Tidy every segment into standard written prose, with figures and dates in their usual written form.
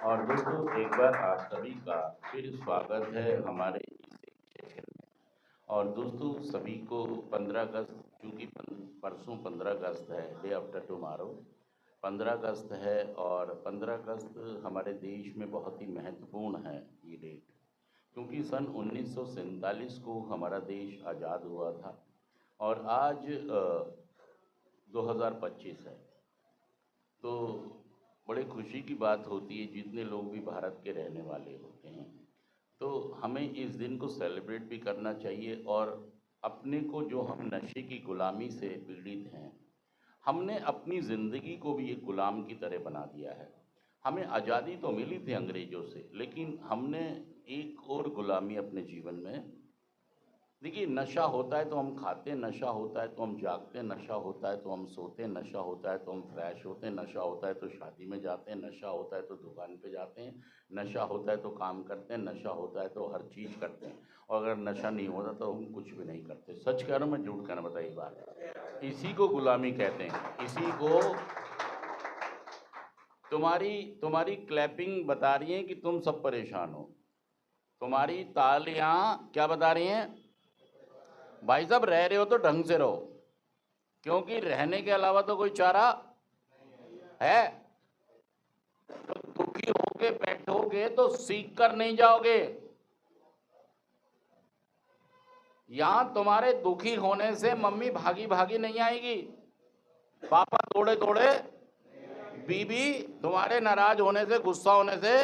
और दोस्तों एक बार आप सभी का फिर स्वागत है हमारे इस सेशन में। और दोस्तों सभी को 15 अगस्त, चूँकि परसों 15 अगस्त है, डे आफ्टर टुमारो 15 अगस्त है, और 15 अगस्त हमारे देश में बहुत ही महत्वपूर्ण है ये डेट, क्योंकि सन 1947 को हमारा देश आज़ाद हुआ था और आज 2025 है। तो बड़े खुशी की बात होती है जितने लोग भी भारत के रहने वाले होते हैं, तो हमें इस दिन को सेलिब्रेट भी करना चाहिए। और अपने को, जो हम नशे की गुलामी से पीड़ित हैं, हमने अपनी ज़िंदगी को भी एक गुलाम की तरह बना दिया है। हमें आज़ादी तो मिली थी अंग्रेज़ों से, लेकिन हमने एक और गुलामी अपने जीवन में। देखिए, नशा होता है तो हम खाते हैं, नशा होता है तो हम जागते हैं, नशा होता है तो हम सोते हैं, नशा होता है तो हम फ्रेश होते हैं, नशा होता है तो शादी में जाते हैं, नशा होता है तो दुकान पे जाते हैं, नशा होता है तो काम करते हैं, नशा होता है तो हर चीज़ करते हैं। और अगर नशा नहीं होता तो हम कुछ भी नहीं करते। सच कह रहा हूँ मैं, झूठ कहना, बताइए बात। इसी को गुलामी कहते हैं, इसी को। तुम्हारी तुम्हारी क्लैपिंग बता रही है कि तुम सब परेशान हो, तुम्हारी तालियां क्या बता रही हैं? भाई साहब, रह रहे हो तो ढंग से रहो, क्योंकि रहने के अलावा तो कोई चारा है। तो दुखी होके बैठोगे तो सीख कर नहीं जाओगे। यहां तुम्हारे दुखी होने से मम्मी भागी भागी नहीं आएगी, पापा दौड़े दौड़े, बीबी तुम्हारे नाराज होने से, गुस्सा होने से,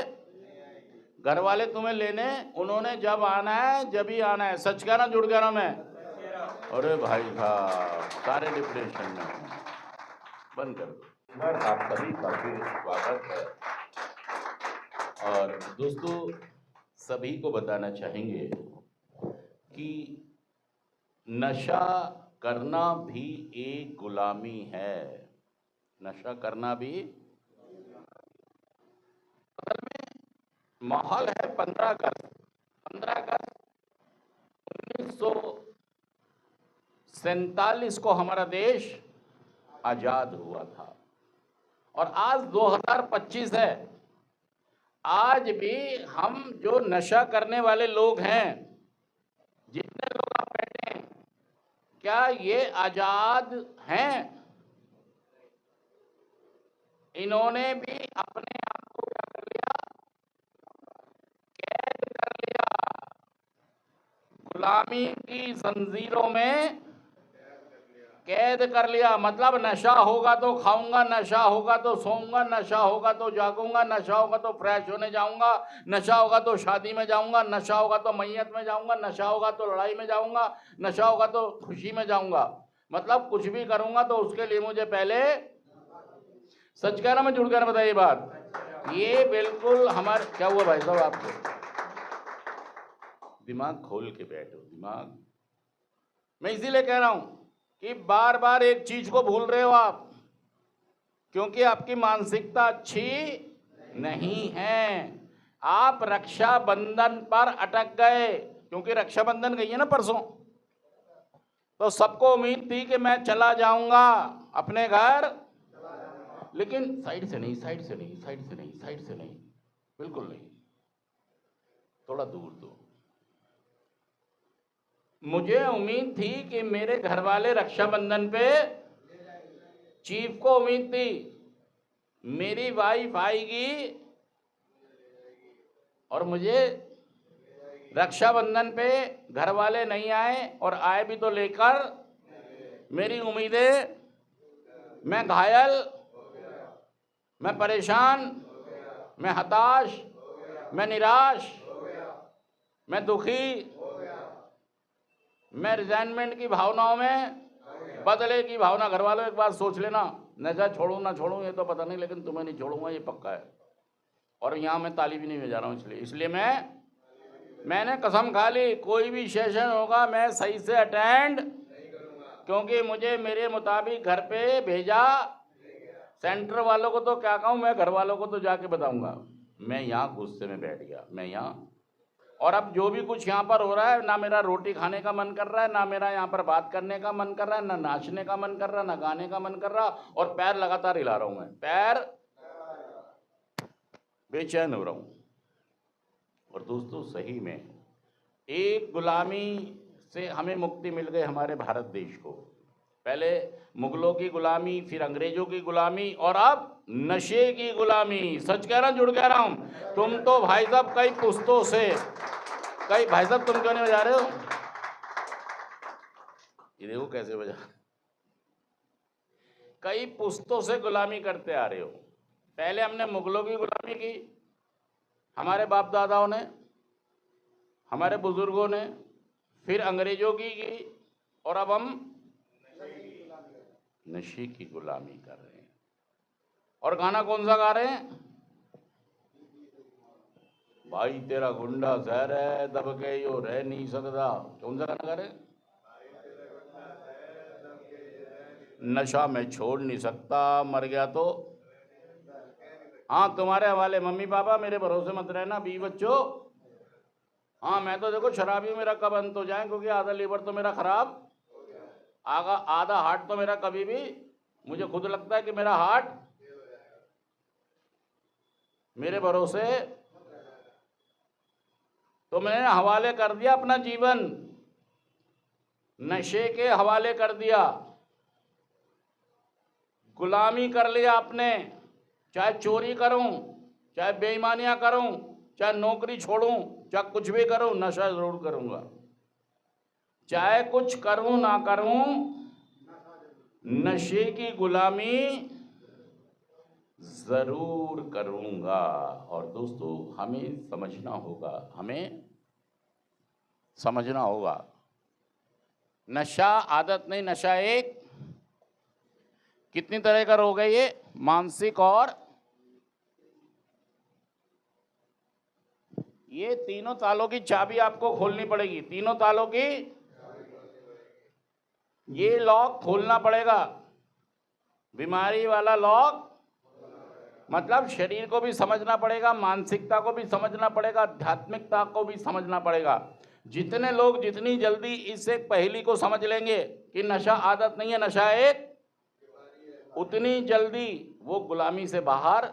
घर वाले तुम्हें लेने, उन्होंने जब आना है जब ही आना है। सच कह रहा, जुड़ गया ना मैं? अरे भाई साहब, सारे डिप्रेशन में हैं। बंद कर दो। आप सभी का फिर स्वागत है। और दोस्तों सभी को बताना चाहेंगे कि नशा करना भी एक गुलामी है। नशा करना भी, असल में माहौल है 15 अगस्त। 15 अगस्त 1947 को हमारा देश आजाद हुआ था, और आज 2025 है। आज भी हम जो नशा करने वाले लोग हैं, जितने लोग आप बैठे हैं, क्या ये आजाद हैं? इन्होंने भी अपने आप को क्या कर लिया? कैद कर लिया, गुलामी की जंजीरों में कैद कर लिया। मतलब नशा होगा तो खाऊंगा, नशा होगा तो सोऊंगा, नशा होगा तो जागूंगा, नशा होगा तो फ्रेश होने जाऊंगा, नशा होगा तो शादी में जाऊंगा, नशा होगा तो मैयत में जाऊंगा, नशा होगा तो लड़ाई में जाऊंगा, नशा होगा तो खुशी में जाऊंगा। मतलब कुछ भी करूंगा तो उसके लिए मुझे पहले, सच कह रहा मैं, जुड़ कर बताइए बात। ये बिल्कुल हमारे, क्या हुआ भाई साहब आपको? दिमाग खोल के बैठो, दिमाग। मैं इसीलिए कह रहा हूं कि बार बार एक चीज को भूल रहे हो आप, क्योंकि आपकी मानसिकता अच्छी नहीं है। आप रक्षाबंधन पर अटक गए, क्योंकि रक्षाबंधन गई है ना परसों, तो सबको उम्मीद थी कि मैं चला जाऊंगा अपने घर, लेकिन साइड से नहीं, साइड से नहीं, साइड से नहीं, साइड से नहीं, बिल्कुल नहीं, थोड़ा दूर दो। मुझे उम्मीद थी कि मेरे घर वाले रक्षाबंधन पे, चीफ को उम्मीद थी मेरी वाइफ आएगी और मुझे रक्षाबंधन पे घर वाले नहीं आए, और आए भी तो लेकर मेरी उम्मीदें, मैं घायल, मैं परेशान, मैं हताश, मैं निराश, मैं दुखी, मैं रिजाइनमेंट की भावनाओं में, बदले की भावना। घर वालों एक बात सोच लेना, नशा छोड़ूं ना छोड़ूं ये तो पता नहीं, लेकिन तुम्हें नहीं छोड़ूंगा ये पक्का है। और यहाँ मैं ताली भी नहीं बजा रहा हूँ, इसलिए मैंने कसम खा ली, कोई भी सेशन होगा मैं सही से अटेंड, क्योंकि मुझे मेरे मुताबिक घर पे भेजा। सेंटर वालों को तो क्या कहूँ मैं, घर वालों को तो जाके बताऊंगा। मैं यहाँ गुस्से में बैठ गया, मैं यहाँ। और अब जो भी कुछ यहाँ पर हो रहा है, ना मेरा रोटी खाने का मन कर रहा है, ना मेरा यहाँ पर बात करने का मन कर रहा है, ना नाचने का मन कर रहा है, ना गाने का मन कर रहा, और पैर लगातार हिला रहा हूँ मैं, पैर बेचैन हो रहा हूँ। और दोस्तों सही में एक गुलामी से हमें मुक्ति मिल गई हमारे भारत देश को। पहले मुगलों की गुलामी, फिर अंग्रेजों की गुलामी, और अब नशे की गुलामी। सच कह रहा हूं, जुड़ कह रहा हूं। तुम तो भाई साहब कई पुश्तों से, कई भाई साहब तुम क्यों नहीं बजा रहे हो? ये देखो कैसे बजा। कई पुश्तों से गुलामी करते आ रहे हो। पहले हमने मुगलों की गुलामी की, हमारे बाप दादाओं ने, हमारे बुजुर्गों ने, फिर अंग्रेजों की, और अब हम नशे की गुलामी कर रहे हैं। और गाना कौन सा गा रहे हैं? भाई तेरा गुंडा जहर है दब के यो रह नहीं सकता। कौन सा गाना गा रहे हैं? नशा मैं छोड़ नहीं सकता, मर गया तो। हाँ तुम्हारे हवाले मम्मी पापा, मेरे भरोसे मत रहना बीवी बच्चों। हाँ मैं तो देखो शराबी हूँ, मेरा कब अंत हो जाए, क्योंकि आधा लीवर तो मेरा खराब, आधा हार्ट तो मेरा कभी भी, मुझे खुद लगता है कि मेरा हार्ट मेरे भरोसे। तो मैंने हवाले कर दिया अपना जीवन, नशे के हवाले कर दिया, गुलामी कर लिया आपने। चाहे चोरी करूं, चाहे बेईमानियां करूं, चाहे नौकरी छोड़ूं, चाहे कुछ भी करूं, नशा जरूर करूंगा। चाहे कुछ करूं ना करूं, नशे की गुलामी जरूर करूंगा। और दोस्तों हमें समझना होगा, नशा आदत नहीं, नशा एक कितनी तरह का रोग है ये, मानसिक, और ये तीनों तालों की चाबी आपको खोलनी पड़ेगी। तीनों तालों की ये लॉक खोलना पड़ेगा। बीमारी वाला लॉक, मतलब शरीर को भी समझना पड़ेगा, मानसिकता को भी समझना पड़ेगा, आध्यात्मिकता को भी समझना पड़ेगा। जितने लोग जितनी जल्दी इस एक पहेली को समझ लेंगे कि नशा आदत नहीं है, नशा एक, उतनी जल्दी वो गुलामी से बाहर।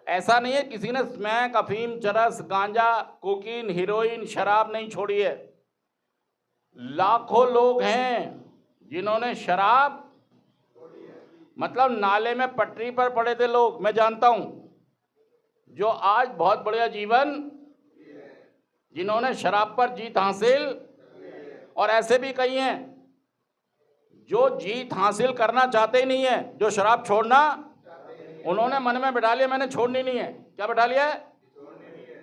ऐसा नहीं है किसी ने स्मैक, अफीम, चरस, गांजा, कोकीन, हीरोइन, शराब नहीं छोड़ी है। लाखों लोग हैं जिन्होंने शराब, मतलब नाले में पटरी पर पड़े थे लोग, मैं जानता हूं, जो आज बहुत बढ़िया जीवन, जिन्होंने शराब पर जीत हासिल। और ऐसे भी कई हैं जो जीत हासिल करना चाहते ही नहीं है, जो शराब छोड़ना उन्होंने मन में बिठा लिया, मैंने छोड़नी नहीं है। क्या बिठा लिया है?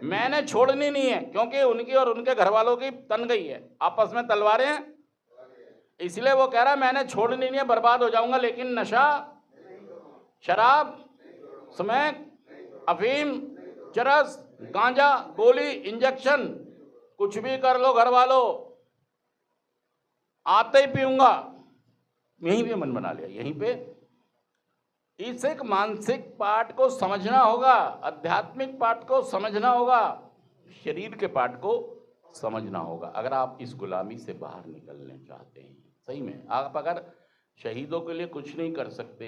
मैंने छोड़नी नहीं है, क्योंकि उनकी और उनके घर वालों की तन गई है, आपस में तलवारें। इसलिए वो कह रहा है मैंने छोड़नी नहीं है, बर्बाद हो जाऊंगा, लेकिन नशा, शराब, स्मैक, अफीम, चरस, गांजा, गोली, इंजेक्शन, कुछ भी कर लो घर वालों, आते ही पीऊंगा। यहीं पे मन बना लिया, यहीं पे। इस एक मानसिक पार्ट को समझना होगा, आध्यात्मिक पार्ट को समझना होगा, शरीर के पार्ट को समझना होगा, अगर आप इस गुलामी से बाहर निकलने चाहते हैं। सही में आप अगर शहीदों के लिए कुछ नहीं कर सकते,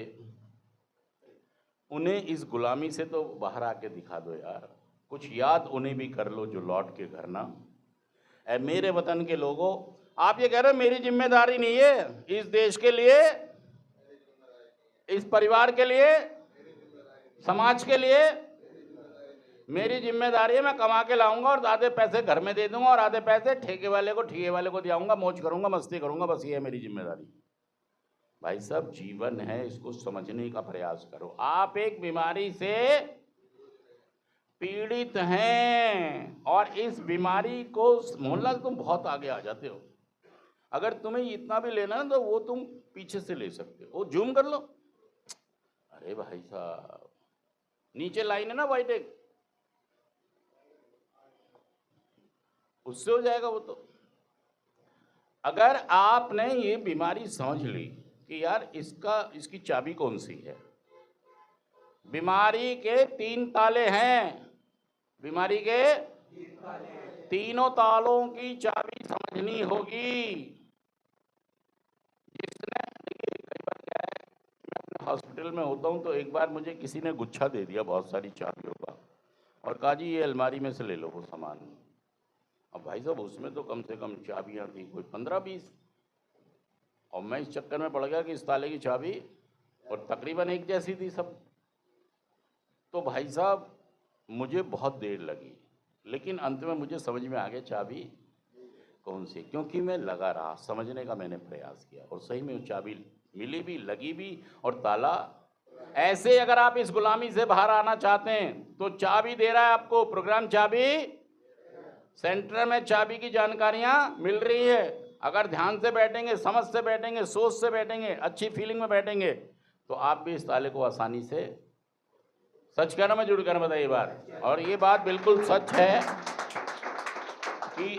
उन्हें इस गुलामी से तो बाहर आके दिखा दो यार, कुछ याद उन्हें भी कर लो जो लौट के घर ना। ऐ मेरे वतन के लोगों, आप ये कह रहे हो मेरी जिम्मेदारी नहीं है इस देश के लिए, इस परिवार के लिए, समाज के लिए। मेरी जिम्मेदारी है, मैं कमा के लाऊंगा और आधे पैसे घर में दे दूंगा और आधे पैसे ठेके वाले को दिलाऊंगा, मौज करूंगा, मस्ती करूंगा, बस ये है मेरी जिम्मेदारी। भाई साहब जीवन है, इसको समझने का प्रयास करो। आप एक बीमारी से पीड़ित हैं, और इस बीमारी को मोहनलाल तुम बहुत आगे आ जाते हो। अगर तुम्हें इतना भी लेना है तो वो तुम पीछे से ले सकते हो, जूम कर लो। अरे भाई साहब नीचे लाइन है ना वाइट एक, उससे हो जाएगा वो तो। अगर आपने ये बीमारी समझ ली कि यार इसकी चाबी कौन सी है, बीमारी के 3 ताले हैं, बीमारी के तीनों तालों की चाबी समझनी होगी। जिसने, देखिए कई बार क्या है, मैं अपने हॉस्पिटल में होता हूँ तो एक बार मुझे किसी ने गुच्छा दे दिया बहुत सारी चाबियों का, और कहा जी ये अलमारी में से ले लो वो सामान। अब भाई साहब उसमें तो कम से कम चाबियाँ थी कोई 15-20, और मैं इस चक्कर में पड़ गया कि इस ताले की चाबी और तकरीबन एक जैसी थी सब। तो भाई साहब मुझे बहुत देर लगी, लेकिन अंत में मुझे समझ में आ गया चाबी कौन सी, क्योंकि मैं लगा रहा, समझने का मैंने प्रयास किया और सही में वो चाबी मिली भी, लगी भी, और ताला। ऐसे अगर आप इस गुलामी से बाहर आना चाहते हैं तो चाबी दे रहा है आपको प्रोग्राम, चाबी सेंटर में चाबी की जानकारियां मिल रही है। अगर ध्यान से बैठेंगे, समझ से बैठेंगे, सोच से बैठेंगे, अच्छी फीलिंग में बैठेंगे तो आप भी इस ताले को आसानी से, सच कहना मैं जुड़ कर बताइए बात, और ये बात बिल्कुल सच है कि